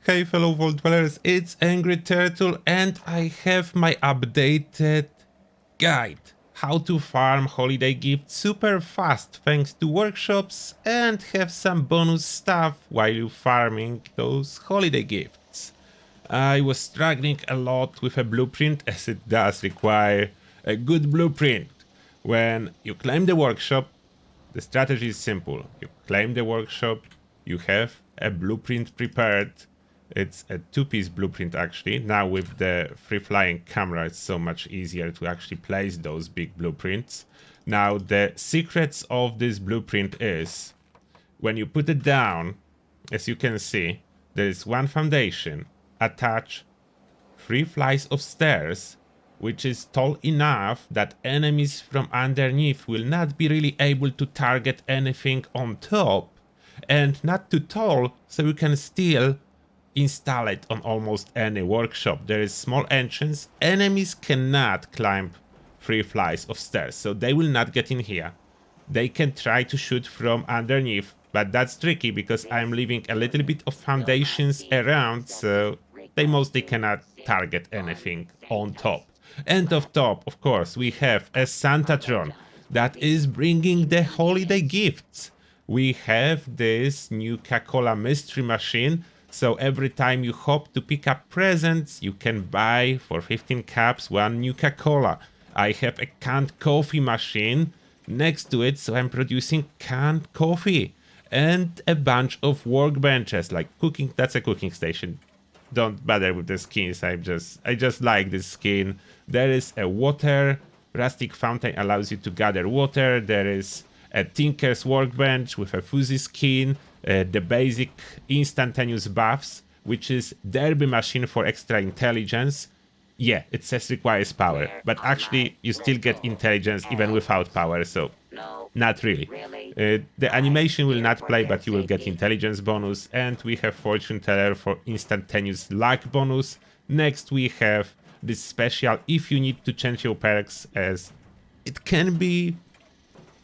Hey fellow Vault Dwellers, it's Angry Turtle and I have my updated guide. How to farm holiday gifts super fast thanks to workshops and have some bonus stuff while you farming those holiday gifts. I was struggling a lot with a blueprint as it does require a good blueprint. When you claim the workshop, the strategy is simple. You claim the workshop, you have a blueprint prepared. It's a two-piece blueprint actually. Now with the free flying camera, it's so much easier to actually place those big blueprints. Now the secrets of this blueprint is when you put it down, as you can see, there is one foundation, attach 3 flights of stairs, which is tall enough that enemies from underneath will not be really able to target anything on top, and not too tall so you can still install it on almost any workshop. There is small entrance, enemies cannot climb 3 flights of stairs, so they will not get in here. They can try to shoot from underneath, but that's tricky because I'm leaving a little bit of foundations around, so they mostly cannot target anything on top. And of top, of course, we have a Santatron that is bringing the holiday gifts. We have this new Coca-Cola mystery machine, so every time you hop to pick up presents, you can buy for 15 caps one new Coca-Cola. I have a canned coffee machine next to it, so I'm producing canned coffee. And a bunch of workbenches, like cooking, that's a cooking station. Don't bother with the skins, I just like this skin. There is a water, rustic fountain allows you to gather water. There is a tinker's workbench with a fuzzy skin, the basic instantaneous buffs, which is derby machine for extra intelligence. Yeah, it says requires power, but actually you still get intelligence even without power, so not really. The animation will not play, but you will get intelligence bonus, and we have fortune teller for instantaneous luck bonus. Next we have this special if you need to change your perks, as it can be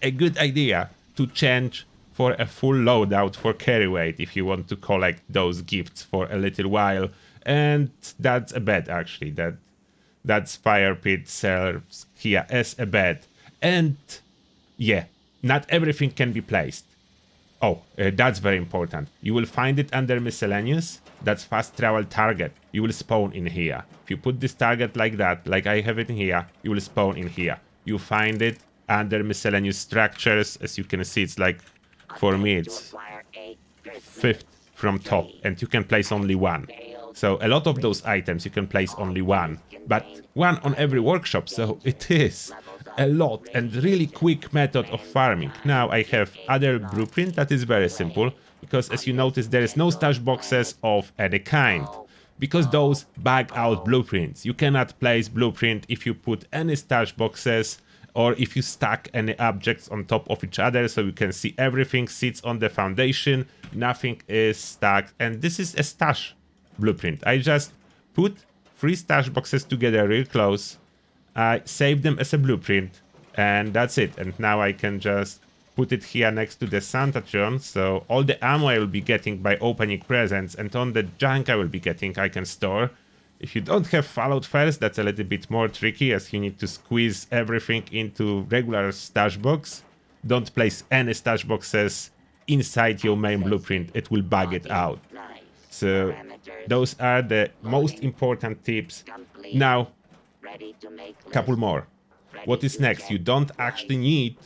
a good idea to change for a full loadout for carry weight if you want to collect those gifts for a little while, and that's a bet actually. That's Fire Pit serves here as a bet, and yeah, not everything can be placed. Oh, that's very important. You will find it under miscellaneous. That's fast travel target. You will spawn in here. If you put this target like that, like I have it in here, you will spawn in here. You find it under miscellaneous structures. As you can see, it's like, for me, it's 5th from top, and you can place only one. So a lot of those items you can place only one, but one on every workshop, so it is a lot and really quick method of farming. Now I have other blueprint that is very simple, because as you notice there is no stash boxes of any kind, because those bug out blueprints. You cannot place blueprint if you put any stash boxes or if you stack any objects on top of each other, so you can see everything sits on the foundation, nothing is stacked, and this is a stash blueprint. I just put 3 stash boxes together real close, I save them as a blueprint, and that's it. And now I can just put it here next to the Santatron, so all the ammo I will be getting by opening presents and on the junk I will be getting I can store. If you don't have Fallout first, that's a little bit more tricky, as you need to squeeze everything into regular stash box. Don't place any stash boxes inside your main blueprint, it will bug it out. So those are the most important tips. Now, couple more. What is next? You don't actually need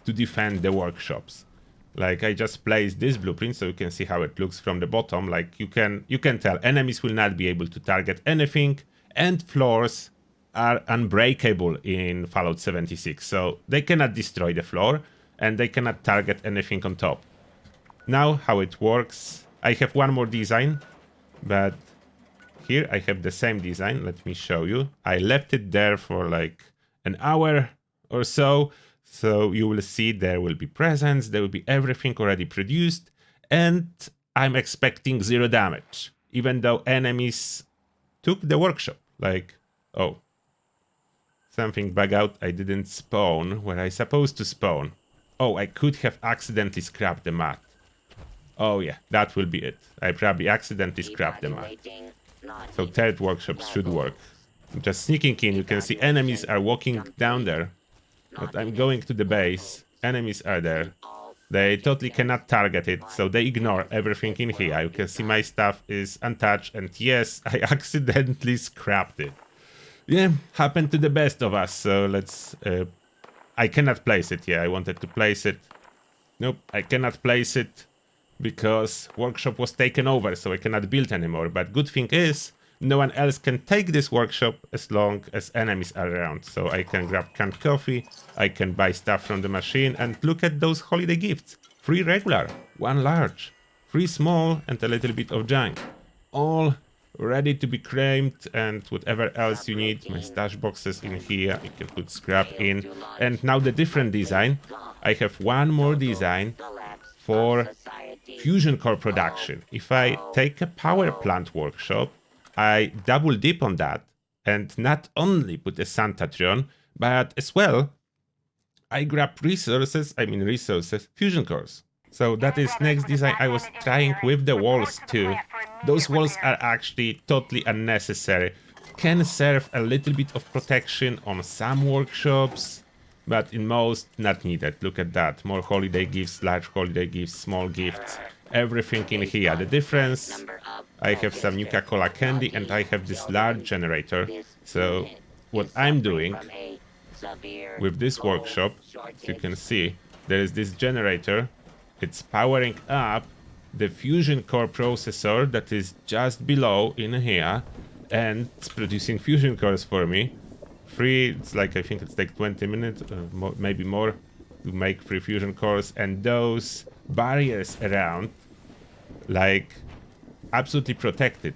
to defend the workshops. Like, I just placed this blueprint so you can see how it looks from the bottom. Like, you can tell enemies will not be able to target anything, and floors are unbreakable in Fallout 76, so they cannot destroy the floor and they cannot target anything on top. Now how it works, I have one more design, but here I have the same design. Let me show you. I left it there for like an hour or so. So you will see there will be presents, there will be everything already produced, and I'm expecting 0 damage, even though enemies took the workshop. Like, oh, something bug out. I didn't spawn where I supposed to spawn. Oh, I could have accidentally scrapped the mat. Oh yeah, that will be it. I probably accidentally scrapped them. So third workshop should work. I'm just sneaking in, you can see enemies are walking down there. But I'm going to the base. Enemies are there. They totally cannot target it, so they ignore everything in here. You can see my stuff is untouched, and yes, I accidentally scrapped it. Yeah, happened to the best of us, so let's... I cannot place it, yeah, I wanted to place it. Nope, I cannot place it because workshop was taken over, so I cannot build anymore. But good thing is, no one else can take this workshop as long as enemies are around. So I can grab canned coffee, I can buy stuff from the machine, and look at those holiday gifts. 3 regular, 1 large, 3 small, and a little bit of junk. All ready to be claimed, and whatever else you need. My stash boxes in here, you can put scrap in. And now the different design. I have one more design for fusion core production. If I take a power plant workshop, I double dip on that and not only put a Santatron, but as well, I grab resources, fusion cores. So that is next design. I was trying with the walls too. Those walls are actually totally unnecessary. Can serve a little bit of protection on some workshops, but in most, not needed. Look at that. More holiday gifts, large holiday gifts, small gifts, everything in here. The difference, I have some Nuka-Cola candy and I have this large generator. So what I'm doing with this workshop, as you can see, there is this generator. It's powering up the fusion core processor that is just below in here, and it's producing fusion cores for me. It's like, I think it's like 20 minutes, maybe more, to make 3 fusion cores, and those barriers around, like, absolutely protected.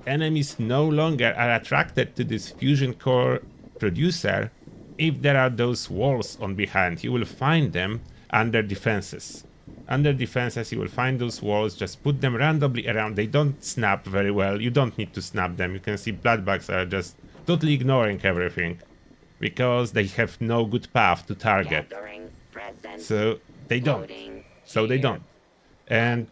Enemies no longer are attracted to this fusion core producer if there are those walls on behind. You will find them under defenses. Under defenses, you will find those walls, just put them randomly around. They don't snap very well. You don't need to snap them. You can see bloodbugs are just totally ignoring everything because they have no good path to target. So they don't. And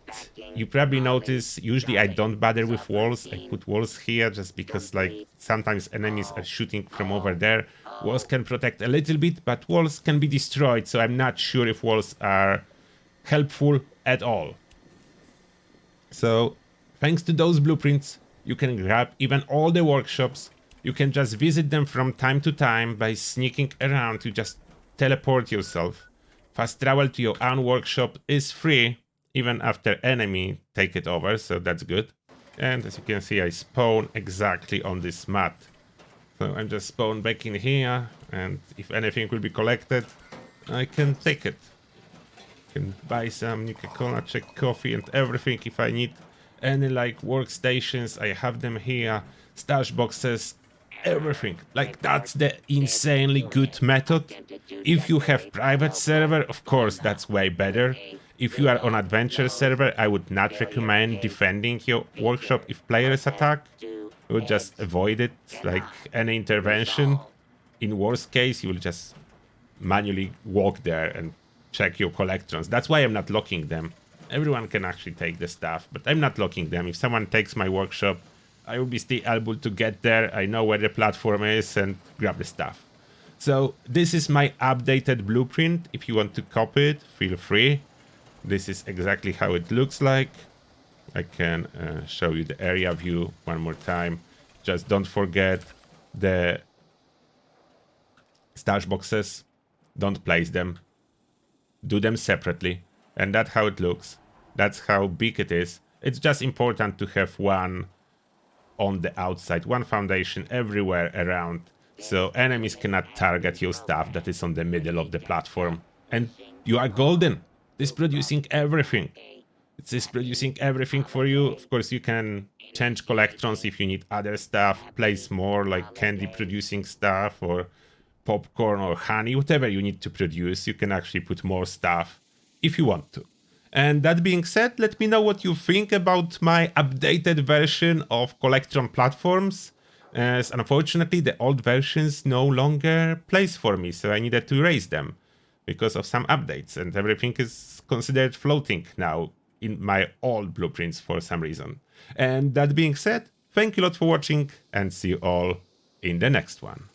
you probably notice, usually I don't bother with walls. I put walls here just because, like, sometimes enemies are shooting from over there. Walls can protect a little bit, but walls can be destroyed, so I'm not sure if walls are helpful at all. So thanks to those blueprints, you can grab even all the workshops. You can just visit them from time to time by sneaking around. You just teleport yourself. Fast travel to your own workshop is free, even after enemy take it over, so that's good. And as you can see, I spawn exactly on this mat. So I'm just spawn back in here, and if anything will be collected, I can take it. Can buy some Nuka-Cola, check coffee and everything if I need any, like, workstations. I have them here, stash boxes, everything. Like, that's the insanely good method. If you have private server, of course, that's way better. If you are on adventure server, I would not recommend defending your workshop if players attack. You would just avoid it, like any intervention. In worst case, you will just manually walk there and check your collectrons. That's why I'm not locking them. Everyone can actually take the stuff, but I'm not locking them. If someone takes my workshop, I will be still able to get there. I know where the platform is and grab the stuff. So this is my updated blueprint. If you want to copy it, feel free. This is exactly how it looks like. I can show you the area view one more time. Just don't forget the stash boxes. Don't place them. Do them separately, and that's how it looks. That's how big it is. It's just important to have one on the outside, one foundation everywhere around, so enemies cannot target your stuff that is on the middle of the platform. And you are golden. It's producing everything. It's producing everything for you. Of course, you can change collectrons if you need other stuff, place more like candy producing stuff or popcorn or honey, whatever you need to produce. You can actually put more stuff if you want to. And that being said, let me know what you think about my updated version of Collectron platforms, as unfortunately the old versions no longer place for me, so I needed to erase them because of some updates, and everything is considered floating now. in my old blueprints for some reason. And that being said, thank you a lot for watching and see you all in the next one.